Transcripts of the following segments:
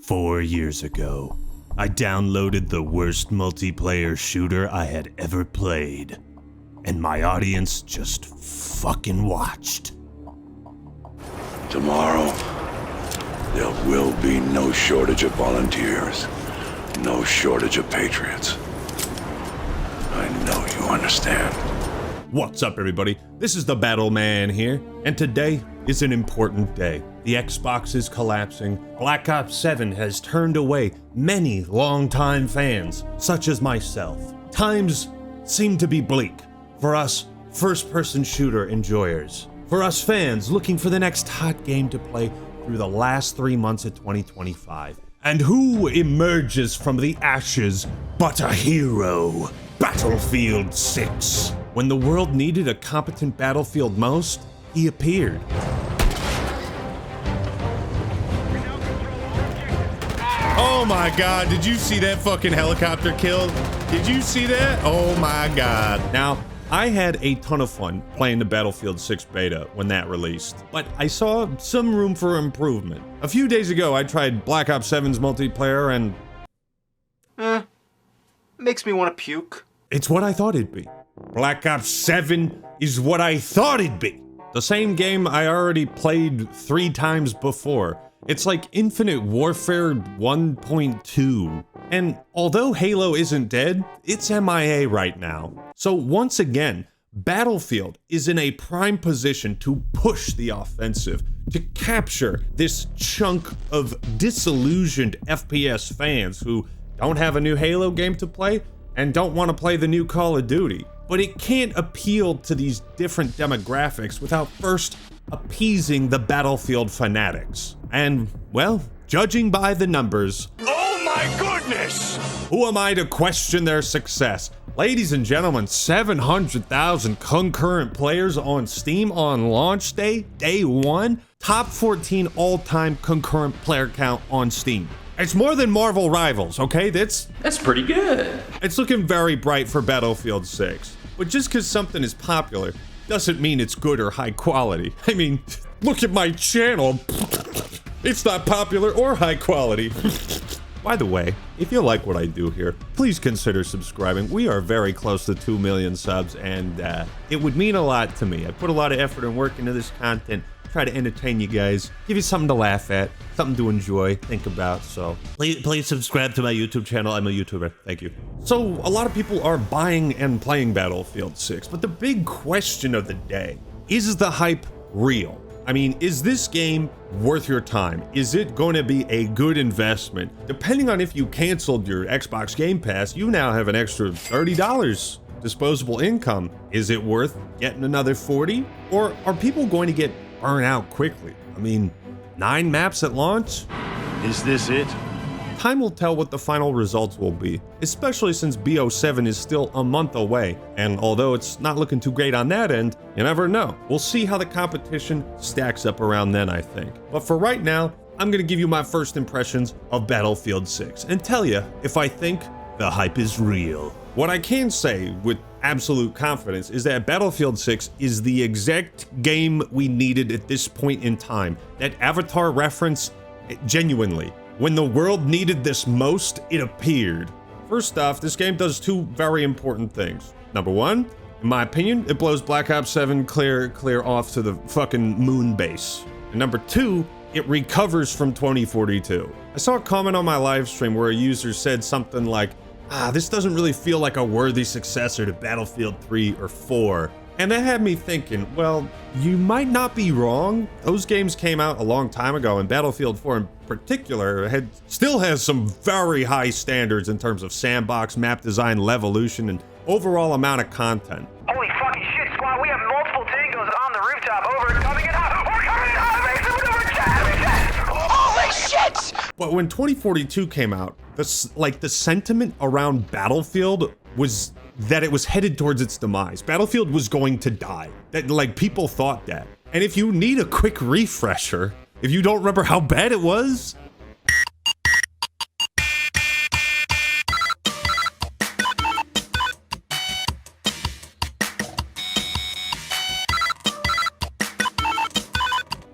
4 years ago, I downloaded the worst multiplayer shooter I had ever played, and my audience just fucking watched. Tomorrow, there will be no shortage of volunteers, no shortage of patriots. I know you understand. What's up, everybody? This is the Battle Man here, and today is an important day. The Xbox is collapsing. Black Ops 7 has turned away many longtime fans, such as myself. Times seem to be bleak for us first-person shooter enjoyers, for us fans looking for the next hot game to play through the last 3 months of 2025. And who emerges from the ashes but a hero? Battlefield 6. When the world needed a competent Battlefield most, he appeared. Oh my god, did you see that fucking helicopter kill? Did you see that? Oh my god. Now, I had a ton of fun playing the Battlefield 6 beta when that released, but I saw some room for improvement. A few days ago, I tried Black Ops 7's multiplayer and... makes me want to puke. It's what I thought it'd be. Black Ops 7 is what I thought it'd be. The same game I already played 3 times before. It's like Infinite Warfare 1.2. And although Halo isn't dead, it's MIA right now. So once again, Battlefield is in a prime position to push the offensive, to capture this chunk of disillusioned FPS fans who don't have a new Halo game to play and don't want to play the new Call of Duty. But it can't appeal to these different demographics without first appeasing the Battlefield fanatics. And, well, judging by the numbers... Oh my goodness! Who am I to question their success? Ladies and gentlemen, 700,000 concurrent players on Steam on launch day, day 1. Top 14 all-time concurrent player count on Steam. It's more than Marvel Rivals, okay? That's pretty good. It's looking very bright for Battlefield 6. But just because something is popular doesn't mean it's good or high quality. I mean, look at my channel. It's not popular or high quality. By the way, if you like what I do here, please consider subscribing. We are very close to 2 million subs, and it would mean a lot to me. I put a lot of effort and work into this content, try to entertain you guys, give you something to laugh at, something to enjoy, think about. So please subscribe to my YouTube channel. I'm a YouTuber. Thank you. So a lot of people are buying and playing Battlefield 6, but the big question of the day, is the hype real? I mean, is this game worth your time? Is it going to be a good investment? Depending on if you canceled your Xbox Game Pass, you now have an extra $30 disposable income. Is it worth getting another 40? Or are people going to get burn out quickly? I mean, 9 maps at launch? Is this it? Time will tell what the final results will be, especially since BO7 is still a month away, and although it's not looking too great on that end, you never know. We'll see how the competition stacks up around then, I think. But for right now, I'm gonna give you my first impressions of Battlefield 6 and tell you if I think the hype is real. What I can say with absolute confidence is that Battlefield 6 is the exact game we needed at this point in time. That Avatar reference, genuinely, when the world needed this most, it appeared. First off, this game does 2 very important things. Number 1, in my opinion, it blows Black Ops 7 clear off to the fucking moon base. And number 2, it recovers from 2042. I saw a comment on my live stream where a user said something like, this doesn't really feel like a worthy successor to Battlefield 3 or 4. And that had me thinking, well, you might not be wrong. Those games came out a long time ago, and Battlefield 4 in particular still has some very high standards in terms of sandbox, map design, levolution, and overall amount of content. Holy fucking shit, squad, we have multiple tangos on the rooftop. Over, coming in hot. We're coming in hot, make some maneuver, holy shit! But when 2042 came out, the sentiment around Battlefield was that it was headed towards its demise. Battlefield was going to die. That, people thought that. And if you need a quick refresher, if you don't remember how bad it was,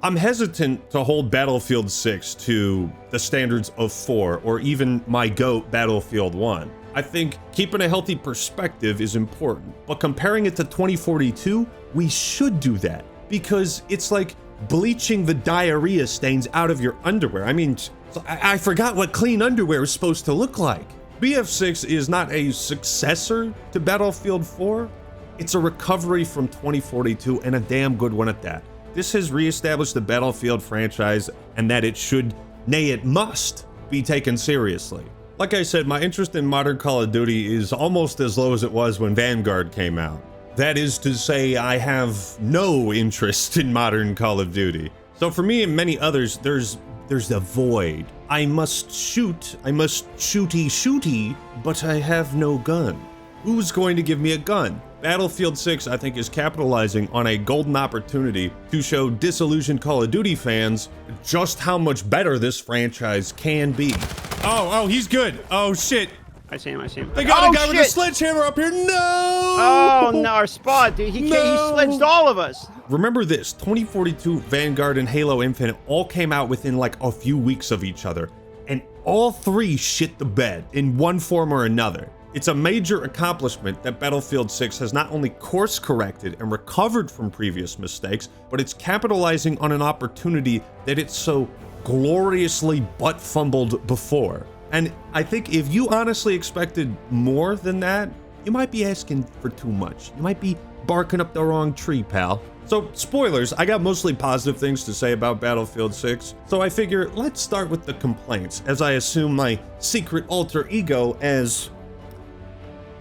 I'm hesitant to hold Battlefield 6 to the standards of 4 or even my GOAT Battlefield 1. I think keeping a healthy perspective is important, but comparing it to 2042, we should do that because it's like bleaching the diarrhea stains out of your underwear. I mean, I forgot what clean underwear is supposed to look like. BF6 is not a successor to Battlefield 4. It's a recovery from 2042 and a damn good one at that. This has reestablished the Battlefield franchise and that it should, nay it must, be taken seriously. Like I said, my interest in modern Call of Duty is almost as low as it was when Vanguard came out. That is to say, I have no interest in modern Call of Duty. So for me and many others, there's a void. I must shooty, but I have no gun. Who's going to give me a gun? Battlefield 6, I think, is capitalizing on a golden opportunity to show disillusioned Call of Duty fans just how much better this franchise can be. Oh, he's good. Oh, shit. I see him. They got a guy with a sledgehammer up here. No! Oh, no, our spot, dude. He sledged all of us. Remember this, 2042, Vanguard, and Halo Infinite all came out within like a few weeks of each other, and all three shit the bed in one form or another. It's a major accomplishment that Battlefield 6 has not only course corrected and recovered from previous mistakes, but it's capitalizing on an opportunity that it's so gloriously butt fumbled before. And I think if you honestly expected more than that, you might be asking for too much. You might be barking up the wrong tree, pal. So, spoilers, I got mostly positive things to say about Battlefield 6, so I figure let's start with the complaints, as I assume my secret alter ego as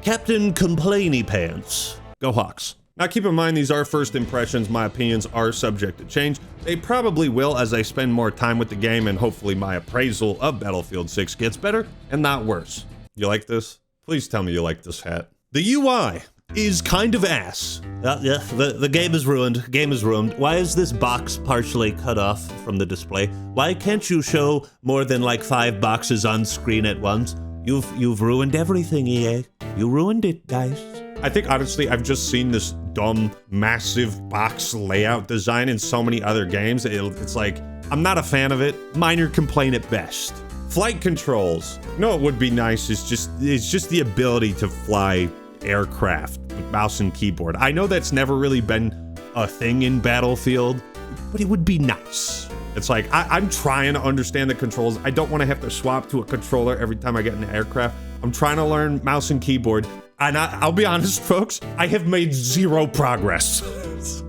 Captain Complainy Pants. Go Hawks. Now keep in mind these are first impressions, my opinions are subject to change. They probably will as I spend more time with the game and hopefully my appraisal of Battlefield 6 gets better and not worse. You like this? Please tell me you like this hat. The UI is kind of ass. Yeah, the game is ruined. Game is ruined. Why is this box partially cut off from the display? Why can't you show more than like 5 boxes on screen at once? You've ruined everything, EA. You ruined it, guys. I think honestly, I've just seen this dumb, massive box layout design in so many other games. It's like, I'm not a fan of it. Minor complaint at best. Flight controls. You know what would be nice is just the ability to fly aircraft with mouse and keyboard. I know that's never really been a thing in Battlefield, but it would be nice. It's like, I'm trying to understand the controls. I don't want to have to swap to a controller every time I get in an aircraft. I'm trying to learn mouse and keyboard. And I'll be honest, folks, I have made zero progress.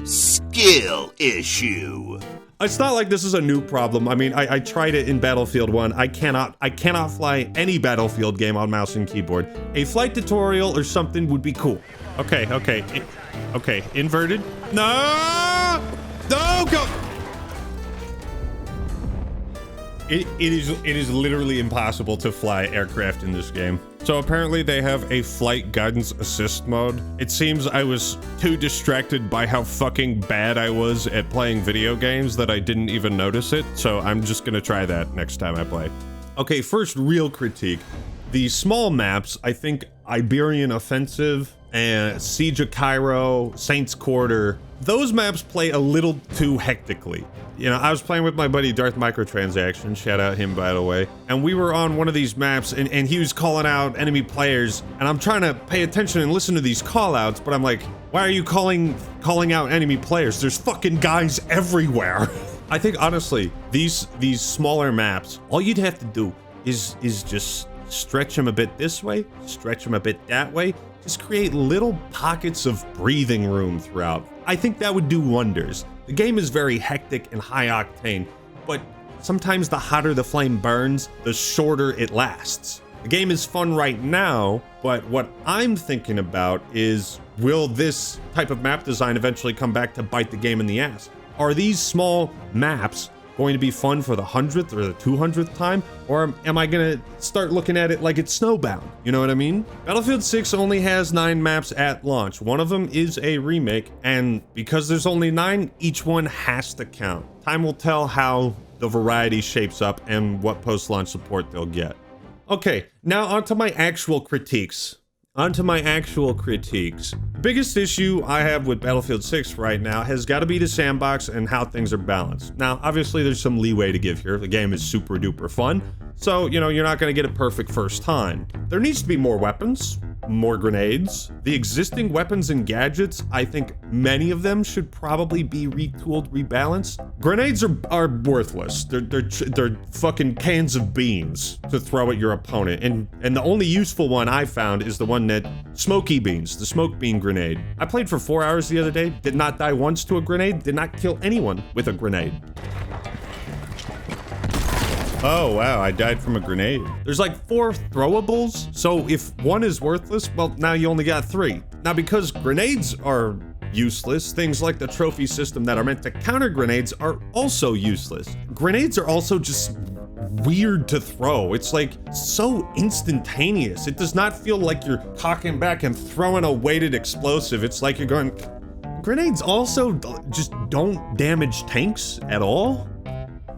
Skill issue. It's not like this is a new problem. I mean, I tried it in Battlefield 1. I cannot fly any Battlefield game on mouse and keyboard. A flight tutorial or something would be cool. Okay, inverted. No, go. It is literally impossible to fly aircraft in this game. So apparently they have a flight guidance assist mode. It seems I was too distracted by how fucking bad I was at playing video games that I didn't even notice it. So I'm just gonna try that next time I play. Okay, first real critique. The small maps, I think Iberian Offensive and Siege of Cairo, Saints Quarter, those maps play a little too hectically. You know, I was playing with my buddy Darth Microtransaction, shout out him by the way, and we were on one of these maps and he was calling out enemy players, and I'm trying to pay attention and listen to these call outs, but I'm like, why are you calling out enemy players? There's fucking guys everywhere. I think honestly, these smaller maps, all you'd have to do is just stretch them a bit this way, stretch them a bit that way, just create little pockets of breathing room throughout. I think that would do wonders. The game is very hectic and high octane, but sometimes the hotter the flame burns, the shorter it lasts. The game is fun right now, but what I'm thinking about is, will this type of map design eventually come back to bite the game in the ass? Are these small maps going to be fun for the 100th or the 200th time? Or am I gonna start looking at it like it's Snowbound? You know what I mean? Battlefield 6 only has 9 maps at launch. One of them is a remake, and because there's only 9, each one has to count. Time will tell how the variety shapes up and what post-launch support they'll get. Okay, now onto my actual critiques. On to my actual critiques. The biggest issue I have with Battlefield 6 right now has got to be the sandbox and how things are balanced. Now, obviously, there's some leeway to give here. The game is super duper fun, so, you know, you're not going to get it perfect first time. There needs to be more weapons, more grenades. The existing weapons and gadgets, I think many of them should probably be retooled, rebalanced. Grenades are worthless. They're fucking cans of beans to throw at your opponent. And the only useful one I found is the one that smoky beans, the smoke bean grenade. I played for 4 hours the other day, did not die once to a grenade, did not kill anyone with a grenade. Oh, wow, I died from a grenade. There's like 4 throwables, so if one is worthless, well, now you only got 3. Now, because grenades are useless, things like the trophy system that are meant to counter grenades are also useless. Grenades are also just weird to throw. It's like so instantaneous. It does not feel like you're cocking back and throwing a weighted explosive. It's like you're going... Grenades also just don't damage tanks at all?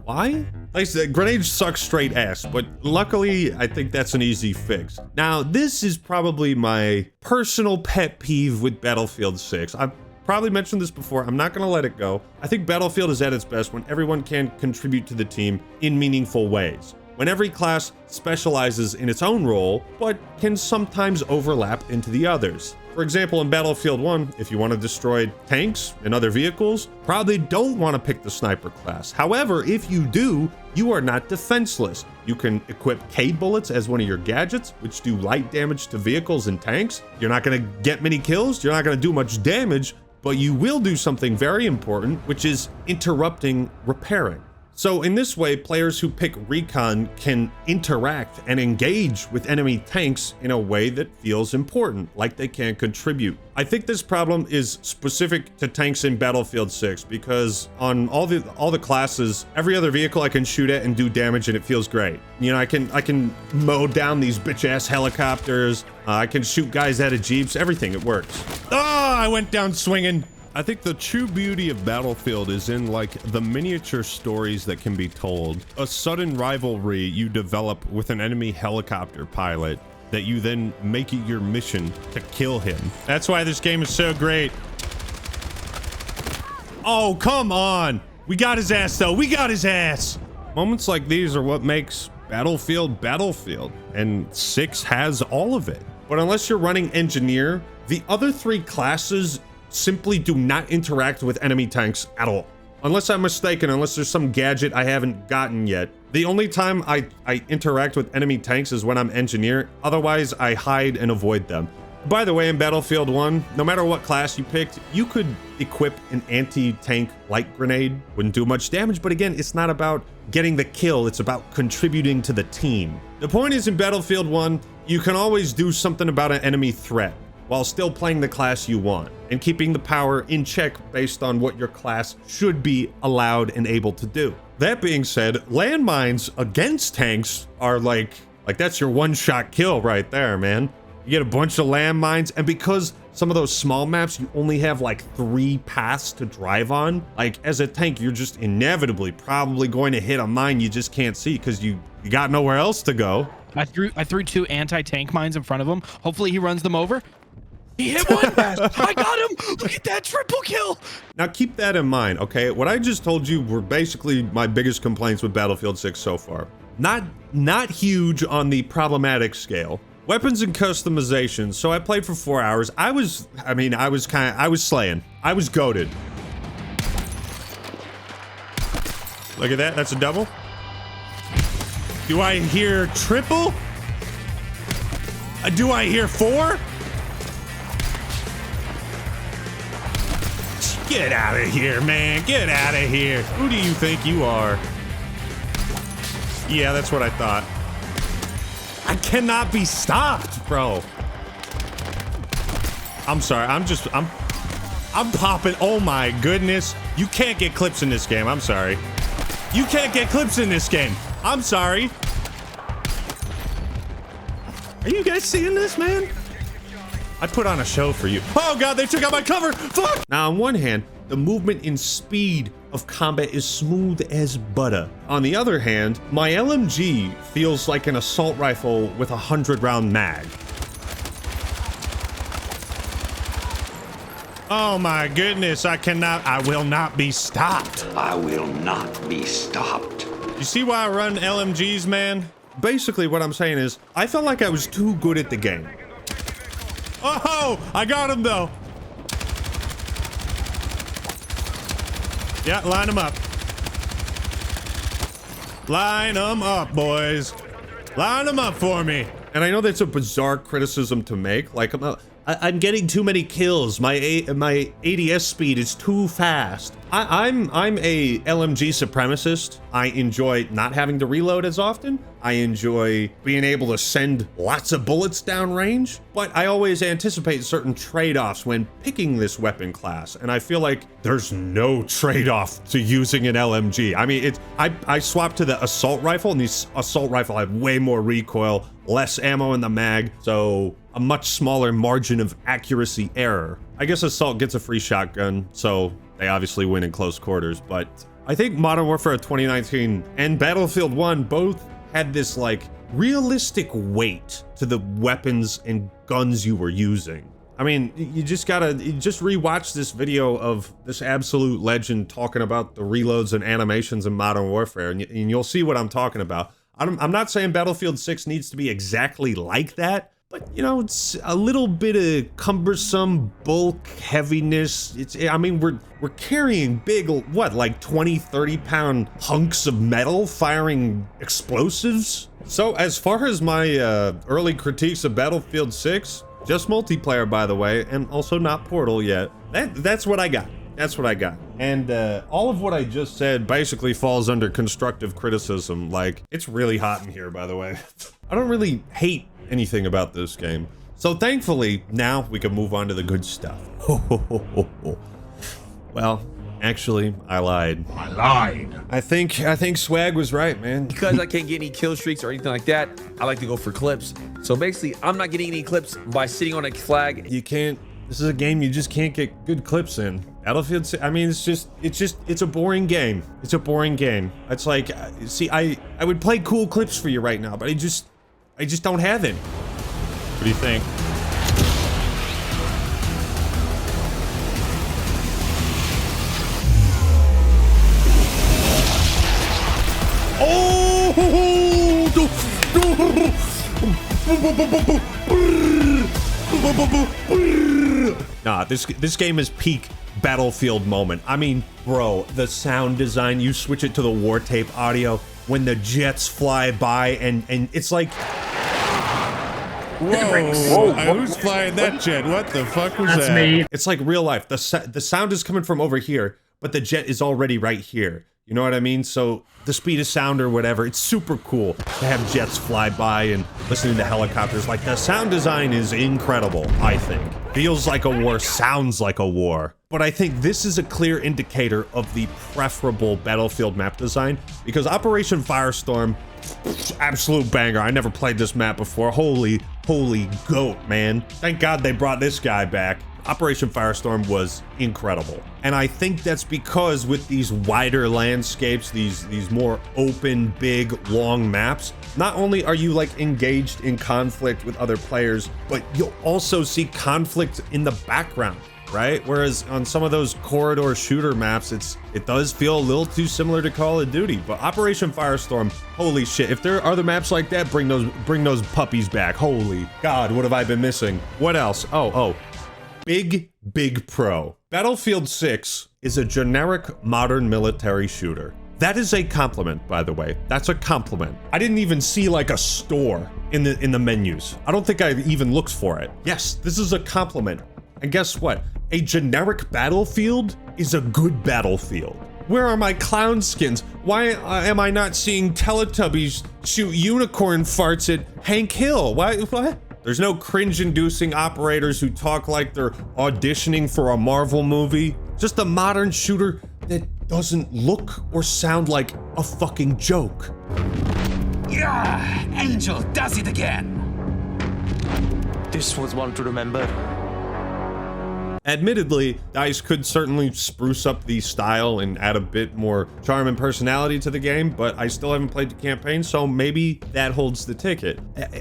Why? Like I said, grenades suck straight ass, but luckily, I think that's an easy fix. Now, this is probably my personal pet peeve with Battlefield 6. I've probably mentioned this before, I'm not gonna let it go. I think Battlefield is at its best when everyone can contribute to the team in meaningful ways. When every class specializes in its own role, but can sometimes overlap into the others. For example, in Battlefield 1, if you want to destroy tanks and other vehicles, probably don't want to pick the sniper class. However, if you do, you are not defenseless. You can equip K bullets as one of your gadgets, which do light damage to vehicles and tanks. You're not going to get many kills, you're not going to do much damage, but you will do something very important, which is interrupting repairing. So in this way, players who pick Recon can interact and engage with enemy tanks in a way that feels important, like they can contribute. I think this problem is specific to tanks in Battlefield 6 because on all the classes, every other vehicle I can shoot at and do damage and it feels great. You know, I can mow down these bitch-ass helicopters, I can shoot guys out of jeeps, everything, it works. Oh, I went down swinging. I think the true beauty of Battlefield is in like the miniature stories that can be told. A sudden rivalry you develop with an enemy helicopter pilot that you then make it your mission to kill him. That's why this game is so great. Oh, come on. We got his ass though, we got his ass. Moments like these are what makes Battlefield Battlefield, and 6 has all of it. But unless you're running engineer, the other 3 classes simply do not interact with enemy tanks at all. Unless I'm mistaken, unless there's some gadget I haven't gotten yet. The only time I interact with enemy tanks is when I'm engineer, otherwise I hide and avoid them. By the way, in Battlefield 1, no matter what class you picked, you could equip an anti-tank light grenade. Wouldn't do much damage, but again, it's not about getting the kill, it's about contributing to the team. The point is, in Battlefield 1, you can always do something about an enemy threat while still playing the class you want and keeping the power in check based on what your class should be allowed and able to do. That being said, landmines against tanks are like that's your one-shot kill right there, man. You get a bunch of landmines, and because some of those small maps, you only have like 3 paths to drive on, like as a tank, you're just inevitably probably going to hit a mine you just can't see because you got nowhere else to go. I threw 2 anti-tank mines in front of him. Hopefully he runs them over. He hit one. I got him. Look at that triple kill. Now keep that in mind, okay? What I just told you were basically my biggest complaints with Battlefield 6 so far. Not huge on the problematic scale. Weapons and customization. So I played for 4 hours. I was slaying. I was goated. Look at that. That's a double. Do I hear triple? Do I hear 4? Get out of here, man. Get out of here. Who do you think you are? Yeah, that's what I thought. I cannot be stopped, bro. I'm sorry. I'm popping. Oh my goodness. You can't get clips in this game. I'm sorry. You can't get clips in this game. I'm sorry. Are you guys seeing this, man? I put on a show for you. Oh god, they took out my cover. Fuck! Now, on one hand, the movement and speed of combat is smooth as butter. On the other hand, my LMG feels like an assault rifle with a 100-round mag. Oh my goodness, I will not be stopped. I will not be stopped. You see why I run LMGs, man? Basically, what I'm saying is, I felt like I was too good at the game. Oh, I got him though. Yeah, line them up. Line them up, boys. Line them up for me. And I know that's a bizarre criticism to make. Like, I'm getting too many kills. My ADS speed is too fast. I'm a LMG supremacist. I enjoy not having to reload as often. I enjoy being able to send lots of bullets downrange, but I always anticipate certain trade-offs when picking this weapon class, and I feel like there's no trade-off to using an LMG. I mean, I swapped to the assault rifle, and these assault rifle have way more recoil, less ammo in the mag, so a much smaller margin of accuracy error. I guess assault gets a free shotgun, so they obviously win in close quarters, but I think Modern Warfare 2019 and Battlefield 1 both had this like realistic weight to the weapons and guns you were using. I mean, you just rewatch this video of this absolute legend talking about the reloads and animations in Modern Warfare, and you'll see what I'm talking about. I'm not saying Battlefield 6 needs to be exactly like that, but you know, it's a little bit of cumbersome bulk heaviness. I mean, we're carrying big, what, like 20, 30 pound hunks of metal firing explosives? So as far as my early critiques of Battlefield 6, just multiplayer, by the way, and also not Portal yet, that's what I got. That's what I got. And all of what I just said basically falls under constructive criticism. Like, it's really hot in here, by the way. I don't really hate anything about this game. So thankfully, now we can move on to the good stuff. Well, actually, I lied. I think Swag was right, man. Because I can't get any kill streaks or anything like that, I like to go for clips. So basically, I'm not getting any clips by sitting on a flag. You can't. This is a game you just can't get good clips in. Battlefield, I mean, it's a boring game. It's a boring game. It's like, see, I would play cool clips for you right now, but I just don't have it. What do you think? Nah, this game is peak Battlefield moment. I mean, bro, the sound design, you switch it to the war tape audio when the jets fly by and it's like, Whoa, who's flying that jet? What the fuck was that? Me. it's like real life. The sound is coming from over here, but the jet is already right here. You know what I mean? So the speed of sound or whatever, it's super cool to have jets fly by and listening to helicopters. Like, the sound design is incredible, I think. Feels like a war, sounds like a war. But I think this is a clear indicator of the preferable Battlefield map design, because Operation Firestorm, absolute banger. I never played this map before. Holy goat, man. Thank God they brought this guy back. Operation Firestorm was incredible. And I think that's because with these wider landscapes, these more open, big, long maps, not only are you like engaged in conflict with other players, but you'll also see conflict in the background, right? Whereas on some of those corridor shooter maps, it does feel a little too similar to Call of Duty. But Operation Firestorm, holy shit, if there are other maps like that, bring those puppies back. Holy God, what have I been missing? What else? Oh. Big pro. Battlefield 6 is a generic modern military shooter. That is a compliment, by the way. That's a compliment. I didn't even see like a store in the menus. I don't think I even looked for it. Yes, this is a compliment. And guess what? A generic Battlefield is a good Battlefield. Where are my clown skins? Why am I not seeing Teletubbies shoot unicorn farts at Hank Hill? What? There's no cringe-inducing operators who talk like they're auditioning for a Marvel movie. Just a modern shooter that doesn't look or sound like a fucking joke. Yeah, Angel does it again. This was one to remember. Admittedly, DICE could certainly spruce up the style and add a bit more charm and personality to the game, but I still haven't played the campaign, so maybe that holds the ticket.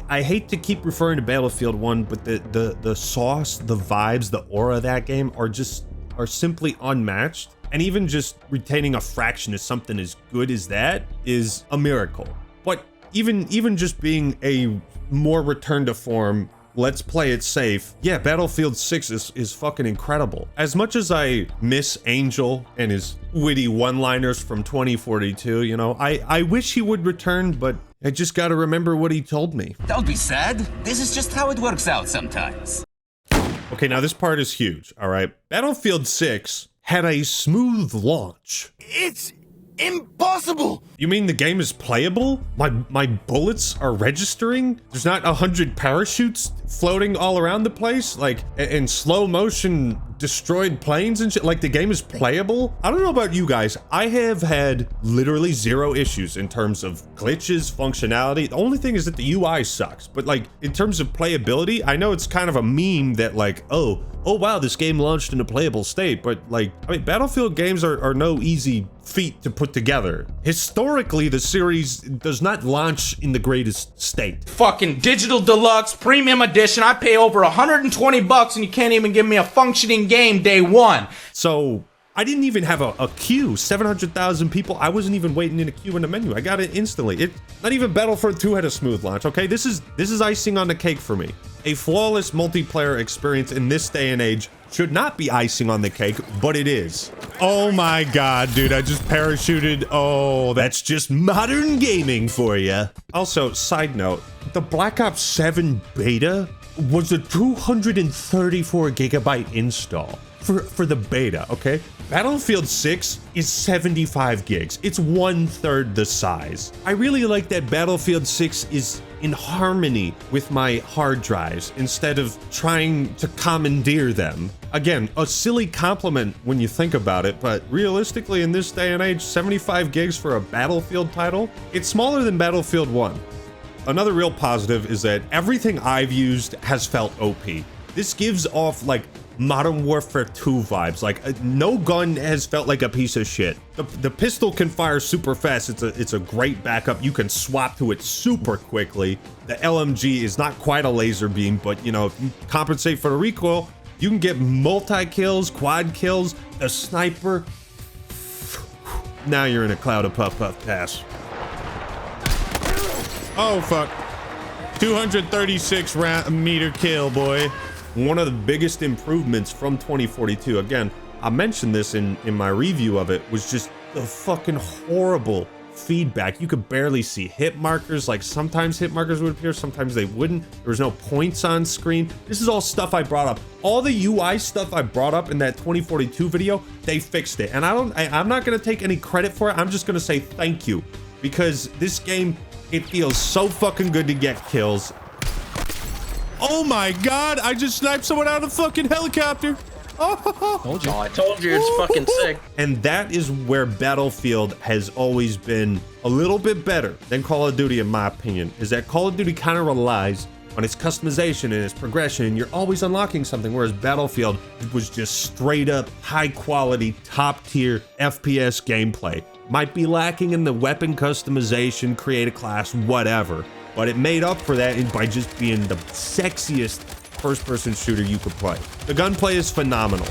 I hate to keep referring to Battlefield 1, but the sauce, the vibes, the aura of that game are just are simply unmatched. And even just retaining a fraction of something as good as that is a miracle. But even just being a more return to form, let's play it safe. Yeah, Battlefield 6 is fucking incredible. As much as I miss Angel and his witty one-liners from 2042, you know, I wish he would return, but I just gotta remember what he told me. Don't be sad. This is just how it works out sometimes. Okay, now this part is huge, all right? Battlefield 6 had a smooth launch. It's impossible. You mean the game is playable? My bullets are registering? There's not 100 parachutes floating all around the place? Like, in slow motion destroyed planes and shit? Like, the game is playable? I don't know about you guys. I have had literally 0 issues in terms of glitches, functionality. The only thing is that the UI sucks. But like, in terms of playability, I know it's kind of a meme that like, oh wow, this game launched in a playable state. But like, I mean, Battlefield games are no easy feat to put together. Historically, the series does not launch in the greatest state. Fucking digital deluxe premium edition. I pay over $120 and you can't even give me a functioning game day one. So I didn't even have a queue. 700,000 people. I wasn't even waiting in a queue in the menu. I got it instantly. Not even Battlefield 2 had a smooth launch. Okay, this is icing on the cake for me. A flawless multiplayer experience in this day and age should not be icing on the cake, but it is. Oh my god, dude, I just parachuted. Oh, That's just modern gaming for you. Also, side note, the Black Ops 7 beta was a 234 gigabyte install for the beta, okay? Battlefield 6 is 75 gigs. It's 1/3 the size. I really like that Battlefield 6 is in harmony with my hard drives instead of trying to commandeer them. Again, a silly compliment when you think about it, but realistically in this day and age, 75 gigs for a Battlefield title, it's smaller than Battlefield 1. Another real positive is that everything I've used has felt OP. This gives off like Modern Warfare 2 vibes. Like no gun has felt like a piece of shit. The pistol can fire super fast. It's a great backup. You can swap to it super quickly. The LMG is not quite a laser beam, but you know, if you compensate for the recoil, you can get multi-kills, quad kills. The sniper. Now you're in a cloud of puff pass. oh fuck. 236 meter kill, boy. One of the biggest improvements from 2042, again, I mentioned this in my review of it, was just the fucking horrible feedback. You could barely see hit markers. Like sometimes hit markers would appear, sometimes they wouldn't. There was no points on screen. This is all stuff I brought up. All the UI stuff I brought up in that 2042 video, they fixed it. And I'm not gonna take any credit for it. I'm just gonna say thank you, because this game, it feels so fucking good to get kills. Oh my god, I just sniped someone out of a fucking helicopter. Oh, I told you it's fucking sick. And that is where Battlefield has always been a little bit better than Call of Duty, in my opinion, is that Call of Duty kind of relies on its customization and its progression, and you're always unlocking something, whereas Battlefield was just straight up high quality, top tier FPS gameplay. Might be lacking in the weapon customization, create a class, whatever, but it made up for that by just being the sexiest first-person shooter you could play. The gunplay is phenomenal.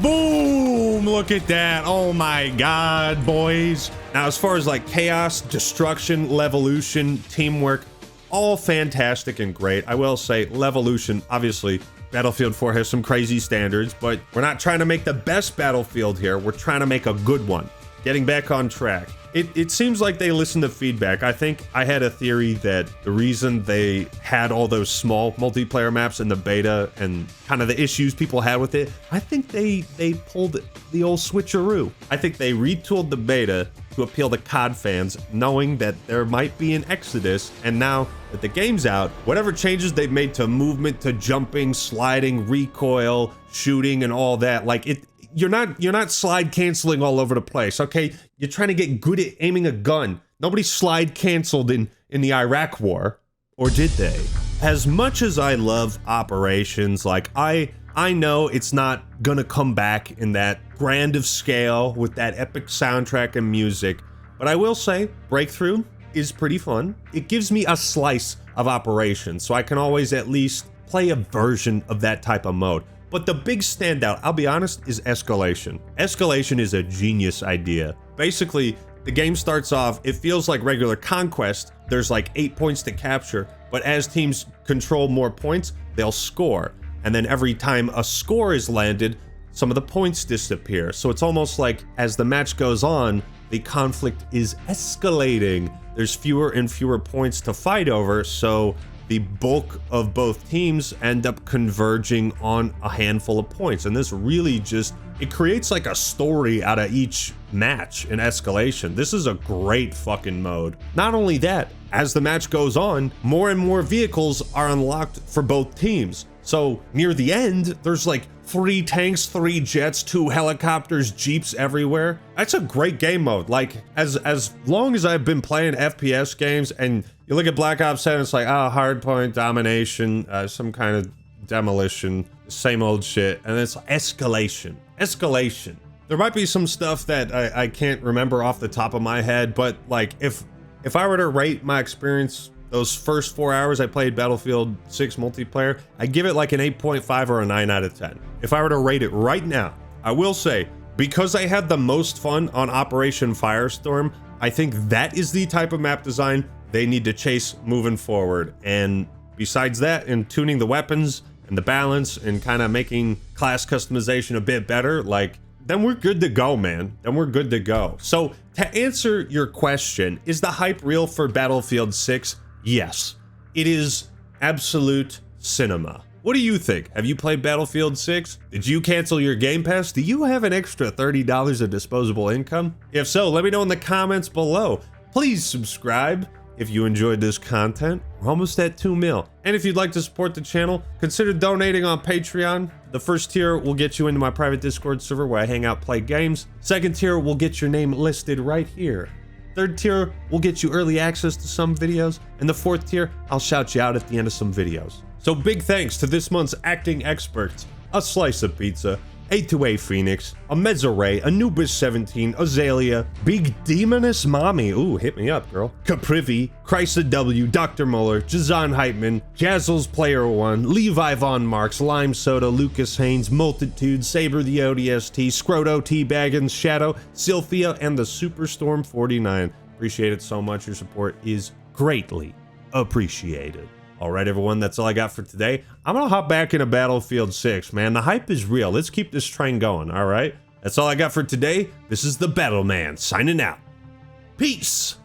Boom! Look at that. Oh my god, boys. Now, as far as like chaos, destruction, levolution, teamwork, all fantastic and great. I will say, levolution, obviously, Battlefield 4 has some crazy standards, but we're not trying to make the best Battlefield here. We're trying to make a good one. Getting back on track. It seems like they listened to feedback. I think I had a theory that the reason they had all those small multiplayer maps in the beta and kind of the issues people had with it, I think they pulled the old switcheroo. I think they retooled the beta to appeal to COD fans, knowing that there might be an exodus, and now that the game's out, whatever changes they've made to movement, to jumping, sliding, recoil, shooting, and all that, like it. You're not slide canceling all over the place, okay? You're trying to get good at aiming a gun. Nobody slide canceled in the Iraq War, or did they? As much as I love Operations, like I know it's not gonna come back in that grand of scale with that epic soundtrack and music, but I will say Breakthrough is pretty fun. It gives me a slice of Operations, so I can always at least play a version of that type of mode. But the big standout, I'll be honest, is escalation. Escalation is a genius idea. Basically, the game starts off, it feels like regular Conquest. There's like 8 points to capture, but as teams control more points, they'll score. And then every time a score is landed, some of the points disappear. So it's almost like as the match goes on, the conflict is escalating. There's fewer and fewer points to fight over, so the bulk of both teams end up converging on a handful of points. And this really just, it creates like a story out of each match in escalation. This is a great fucking mode. Not only that, as the match goes on, more and more vehicles are unlocked for both teams. So near the end, there's like 3 tanks, 3 jets, 2 helicopters, jeeps everywhere. That's a great game mode. Like as long as I've been playing FPS games, and you look at Black Ops 7, it's like, oh, hardpoint domination, some kind of demolition, same old shit. And it's escalation. Escalation. There might be some stuff that I can't remember off the top of my head, but like if I were to rate my experience those first 4 hours I played Battlefield 6 multiplayer, I give it like an 8.5 or a 9 out of 10. If I were to rate it right now, I will say, because I had the most fun on Operation Firestorm, I think that is the type of map design they need to chase moving forward. And besides that, in tuning the weapons and the balance and kind of making class customization a bit better, like, then we're good to go, man. Then we're good to go. So to answer your question, is the hype real for Battlefield 6? Yes, it is absolute cinema. What do you think? Have you played Battlefield 6? Did you cancel your Game Pass? Do you have an extra $30 of disposable income? If so, let me know in the comments below. Please subscribe if you enjoyed this content. We're almost at 2 mil. And if you'd like to support the channel, consider donating on Patreon. The first tier will get you into my private Discord server where I hang out, play games. Second tier will get your name listed right here. Third tier will get you early access to some videos. And the fourth tier, I'll shout you out at the end of some videos. So big thanks to this month's acting experts: A Slice of Pizza, A2A Phoenix, a Mesoray, Anubis 17, Azalea, Big Demoness Mommy, ooh, hit me up, girl, Caprivi, Chrysler W, Dr. Muller, Jazan Heitman, Jazzles Player One, Levi Von Marks, Lime Soda, Lucas Haynes, Multitude, Saber the ODST, Scroto T Baggins, Shadow, Sylphia, and the Superstorm 49. Appreciate it so much. Your support is greatly appreciated. All right, everyone, that's all I got for today. I'm gonna hop back into Battlefield 6, man. The hype is real. Let's keep this train going, all right? That's all I got for today. This is the Battle Man signing out. Peace.